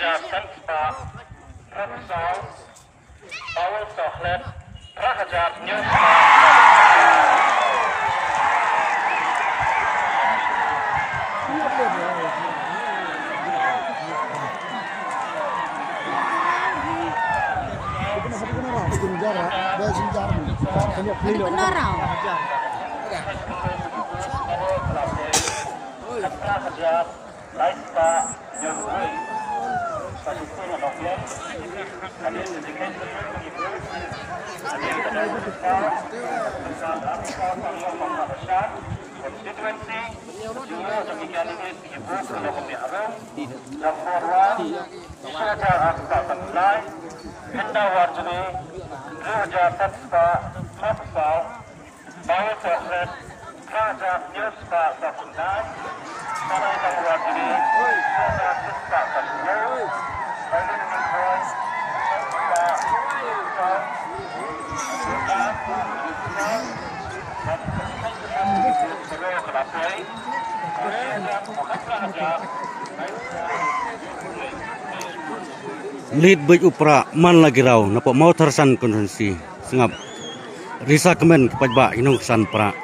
Prahajasan Spa Profesor Paul Sohlet Prahajat News Prahajat Laispa Nyurui Pasisnya Noklen hadir sedikit hadir pada bersama besar konstituensi juga demikian ini ibu kalau pembiaran yang forward saja akan mulai hendawar juni raja taspa mafsal bawa sahlet raja nyuspa sakunai para yang buat ini raja taspa sakunai Alin Mikroy Lead baik upra man lagi raw napok mau tersan konsensi sengap risa kemen kepajba inong san pra